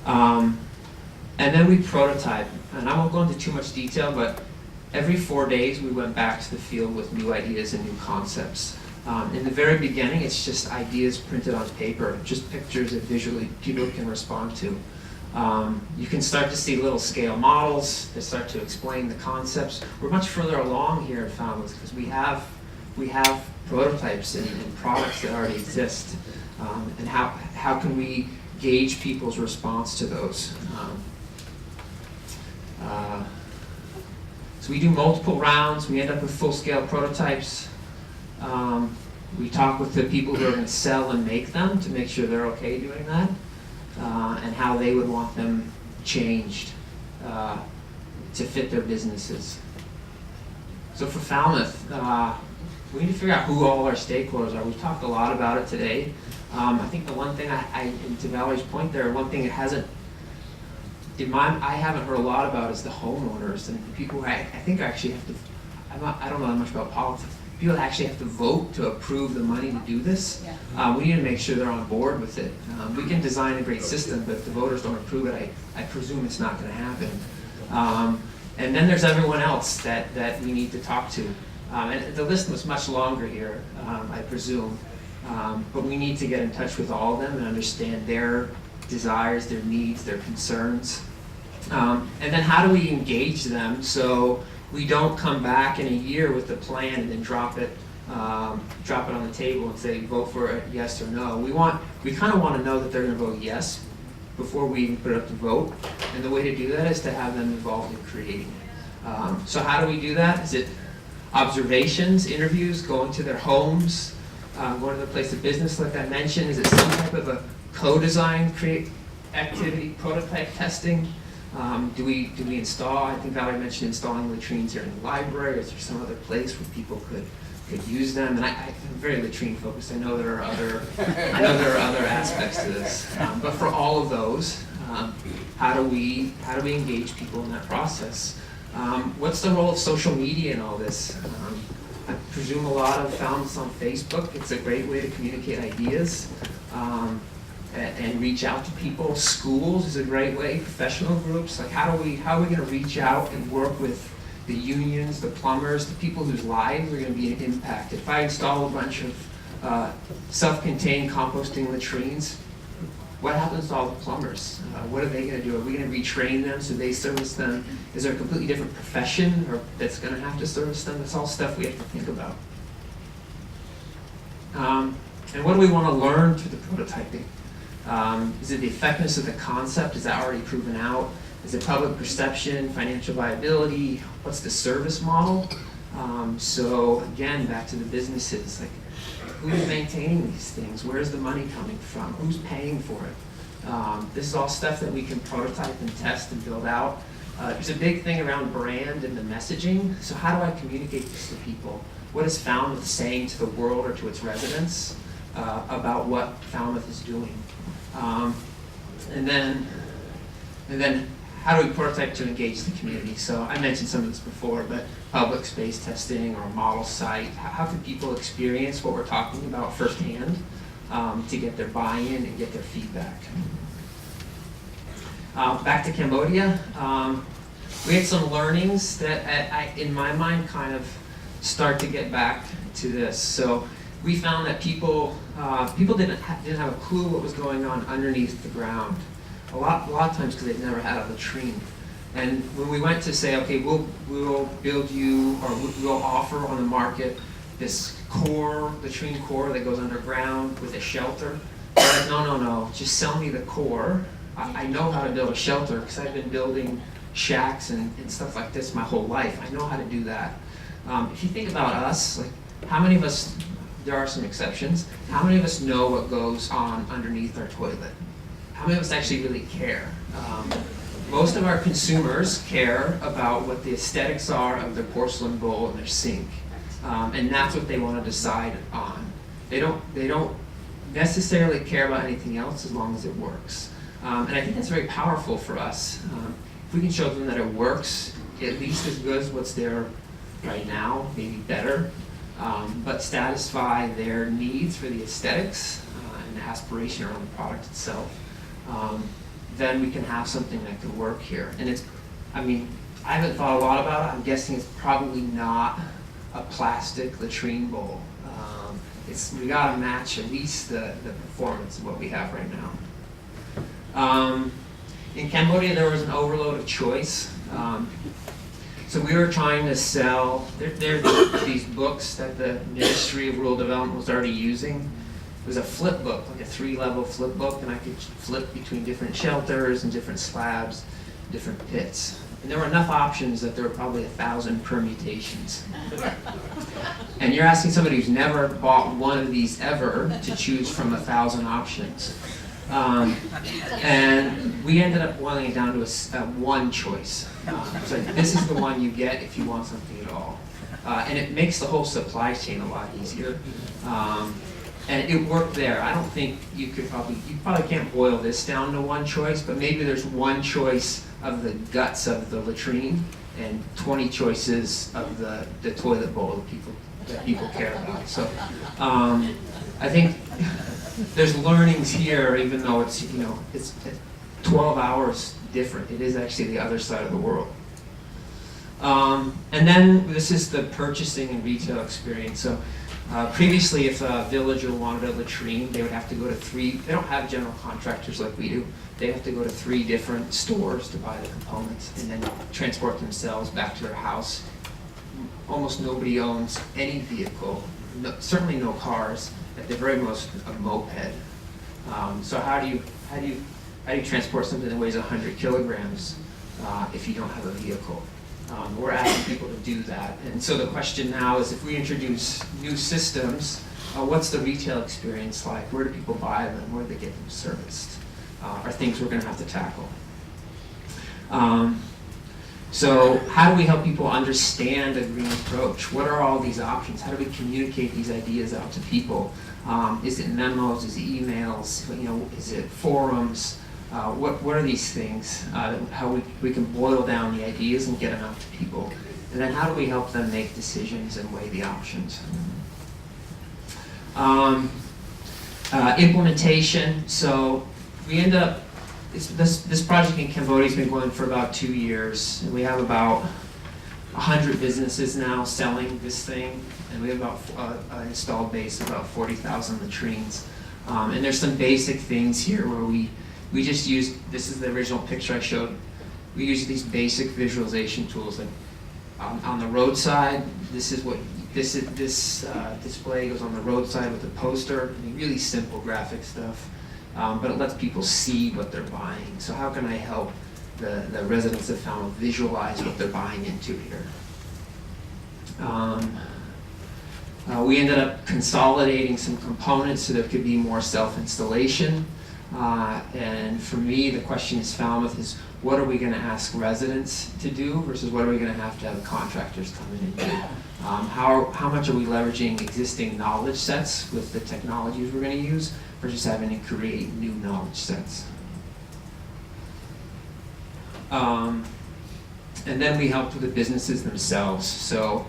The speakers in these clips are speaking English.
And then we prototype, and I won't go into too much detail, but every 4 days we went back to the field with new ideas and new concepts. In the very beginning, it's just ideas printed on paper, just pictures that visually people can respond to. You can start to see little scale models that start to explain the concepts. We're much further along here at Falmouth because we have prototypes and products that already exist. And how can we gauge people's response to those? So we do multiple rounds. We end up with full-scale prototypes. We talk with the people who are going to sell and make them to make sure they're okay doing that, and how they would want them changed to fit their businesses. So for Falmouth, we need to figure out who all our stakeholders are. We've talked a lot about it today. I think the one thing and to Valerie's point there, one thing it hasn't, I haven't heard a lot about is the homeowners and the people who I think actually have to, I don't know that much about politics, people actually have to vote to approve the money to do this. Yeah. We need to make sure they're on board with it. We can design a great system, but if the voters don't approve it, I presume it's not going to happen. And then there's everyone else that we need to talk to. And the list was much longer here, I presume. But we need to get in touch with all of them and understand their desires, their needs, their concerns. And then how do we engage them so we don't come back in a year with a plan and then drop it on the table and say vote for it, yes or no. We kind of want to know that they're going to vote yes before we even put it up to vote. And the way to do that is to have them involved in creating it. So how do we do that? Is it observations, interviews, going to their homes, going to the place of business like I mentioned? Is it some type of a co-design activity, prototype testing? Do we install? I think Valerie mentioned installing latrines here in the library. Is there some other place where people could use them? And I'm very latrine focused. I know there are other aspects to this. But for all of those, how do we engage people in that process? What's the role of social media in all this? I presume a lot of Falmouth's on Facebook. It's a great way to communicate ideas. And reach out to people. Schools is a great way. Professional groups, like how are we going to reach out and work with the unions, the plumbers, the people whose lives are going to be impacted? If I install a bunch of self-contained composting latrines, what happens to all the plumbers? What are they going to do? Are we going to retrain them so they service them? Is there a completely different profession that's going to have to service them? That's all stuff we have to think about. And what do we want to learn through the prototyping? Is it the effectiveness of the concept? Is that already proven out? Is it public perception, financial viability? What's the service model? So again, back to the businesses, like who's maintaining these things? Where's the money coming from? Who's paying for it? This is all stuff that we can prototype and test and build out. There's a big thing around brand and the messaging. So how do I communicate this to people? What is Falmouth saying to the world or to its residents about what Falmouth is doing? And then how do we prototype to engage the community? So I mentioned some of this before, but public space testing or model site, how can people experience what we're talking about firsthand to get their buy-in and get their feedback? Back to Cambodia, we had some learnings that in my mind kind of start to get back to this. So we found that people didn't have a clue what was going on underneath the ground. A lot of times because they've never had a latrine. And when we went to say, okay, we'll build you, or we'll offer on the market this latrine core that goes underground with a shelter. They're like, no, just sell me the core. I know how to build a shelter because I've been building shacks and stuff like this my whole life. I know how to do that. If you think about us, like how many of us, there are some exceptions, how many of us know what goes on underneath our toilet? How many of us actually really care? Most of our consumers care about what the aesthetics are of their porcelain bowl and their sink. And that's what they want to decide on. They don't necessarily care about anything else as long as it works. And I think that's very powerful for us. If we can show them that it works at least as good as what's there right now, maybe better, but satisfy their needs for the aesthetics and the aspiration around the product itself, then we can have something that could work here. And it's, I mean, I haven't thought a lot about it. I'm guessing it's probably not a plastic latrine bowl. We gotta match at least the performance of what we have right now. In Cambodia, there was an overload of choice. So we were trying to sell, there are these books that the Ministry of Rural Development was already using. It was a flip book, like a 3-level flip book, and I could flip between different shelters and different slabs, different pits. And there were enough options that there were probably 1,000 permutations. And you're asking somebody who's never bought one of these ever to choose from 1,000 options. And we ended up boiling it down to one choice. So this is the one you get if you want something at all. And it makes the whole supply chain a lot easier. And it worked there. I don't think you probably can't boil this down to one choice, but maybe there's one choice of the guts of the latrine and 20 choices of the toilet bowl that people care about. So I think there's learnings here, even though it's 12 hours different. It is actually the other side of the world. And then this is the purchasing and retail experience. So previously, if a villager wanted a latrine, they would have to go to they don't have general contractors like we do. They have to go to 3 different stores to buy the components and then transport themselves back to their house. Almost nobody owns any vehicle, certainly no cars, at the very most a moped. So how do you transport something that weighs 100 kilograms if you don't have a vehicle? We're asking people to do that. And so the question now is, if we introduce new systems, what's the retail experience like? Where do people buy them? Where do they get them serviced? Are things we're going to have to tackle. So how do we help people understand a green approach? What are all these options? How do we communicate these ideas out to people? Is it memos? Is it emails? Is it forums? What are these things? How we can boil down the ideas and get them out to people. And then how do we help them make decisions and weigh the options? Implementation. So we end up, this project in Cambodia has been going for about 2 years. And we have about 100 businesses now selling this thing. And we have about an installed base of about 40,000 latrines. And there's some basic things here where we just use, this is the original picture I showed, we use these basic visualization tools. Like on the roadside, this display goes on the roadside with a poster, really simple graphic stuff, but it lets people see what they're buying. So how can I help the residents of Falmouth visualize what they're buying into here? We ended up consolidating some components so there could be more self-installation. And for me, the question is Falmouth is, what are we going to ask residents to do versus what are we going to have contractors come in and do? How much are we leveraging existing knowledge sets with the technologies we're going to use versus having to create new knowledge sets? And then we helped with the businesses themselves. So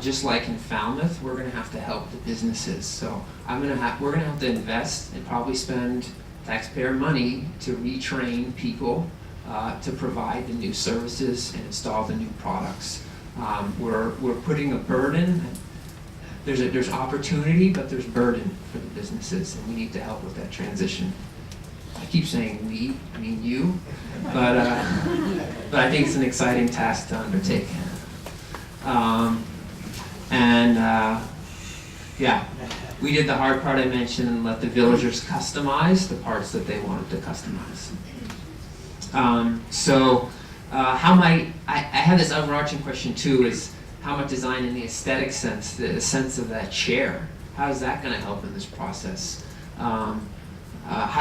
just like in Falmouth, we're going to have to help the businesses. So we're going to have to invest and probably spend taxpayer money to retrain people to provide the new services and install the new products. We're putting a burden. There's opportunity, but there's burden for the businesses, and we need to help with that transition. I keep saying we, I mean you, but I think it's an exciting task to undertake. Yeah, we did the hard part I mentioned and let the villagers customize the parts that they wanted to customize. How might, I have this overarching question too, is how might design in the aesthetic sense, the sense of that chair, how is that going to help in this process? How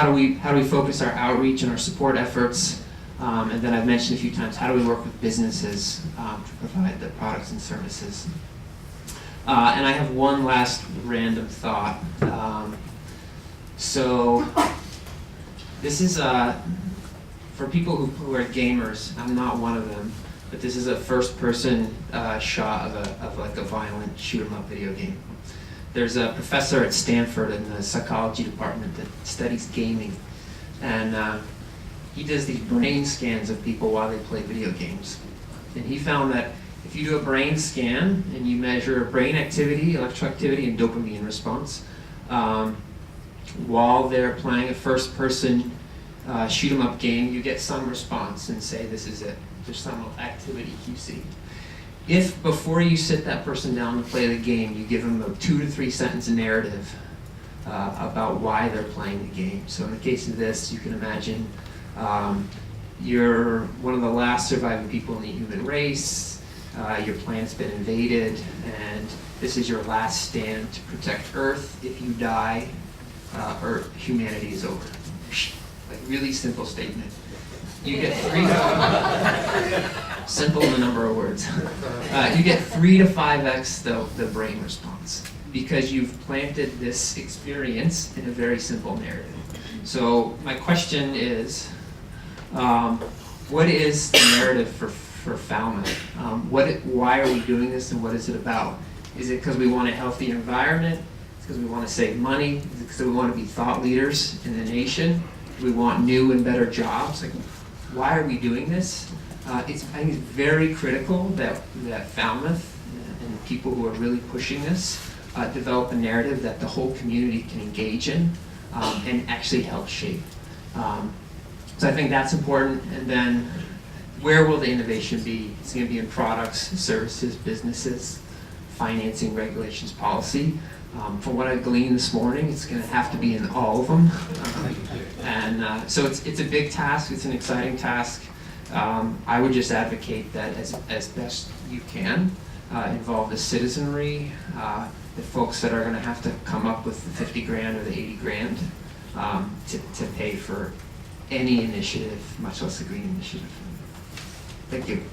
do we focus our outreach and our support efforts? And then I've mentioned a few times, how do we work with businesses to provide the products and services? And I have one last random thought. So this is for people who are gamers. I'm not one of them, but this is a first-person shot of like a violent shoot-'em-up video game. There's a professor at Stanford in the psychology department that studies gaming, and he does these brain scans of people while they play video games. And he found that if you do a brain scan and you measure brain activity, electrical activity, and dopamine response, while they're playing a first-person shoot 'em up game, you get some response and say, this is it. There's some activity you see. If before you sit that person down to play the game, you give them a 2 to 3 sentence narrative about why they're playing the game. So in the case of this, you can imagine you're one of the last surviving people in the human race, your planet's been invaded, and this is your last stand to protect Earth. If you die, humanity is over. Like, really simple statement. You get 3 simple in the number of words. You get 3 to 5x the brain response because you've planted this experience in a very simple narrative. So my question is, what is the narrative for Falmouth? Why are we doing this, and what is it about? Is it because we want a healthier environment? It's because we want to save money? Is it because we want to be thought leaders in the nation? Do we want new and better jobs? Like, why are we doing this? I think it's very critical that Falmouth and people who are really pushing this develop a narrative that the whole community can engage in and actually help shape. So I think that's important. And then where will the innovation be? It's going to be in products, services, businesses, financing, regulations, policy. From what I've gleaned this morning, it's going to have to be in all of them. So it's a big task. It's an exciting task. I would just advocate that as best you can, involve the citizenry, the folks that are going to have to come up with the 50 grand or the 80 grand to pay for any initiative, much less a green initiative. Thank you.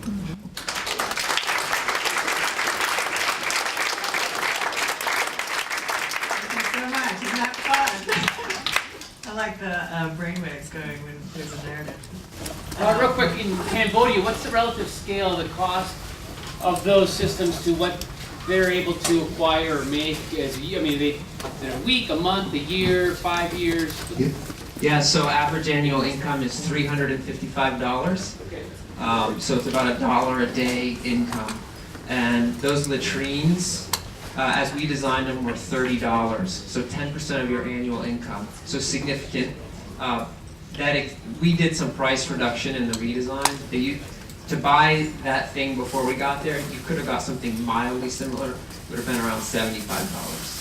I like the brainwaves going when there's a narrative. Real quick, in Cambodia, what's the relative scale of the cost of those systems to what they're able to acquire or make? I mean, they in a week, a month, a year, 5 years? Yeah, so average annual income is $355. Okay. So it's about $1 a day income. And those latrines, as we designed them, were $30. So 10% of your annual income. So significant. We did some price reduction in the redesign. To buy that thing before we got there, you could have got something mildly similar. It would have been around $75.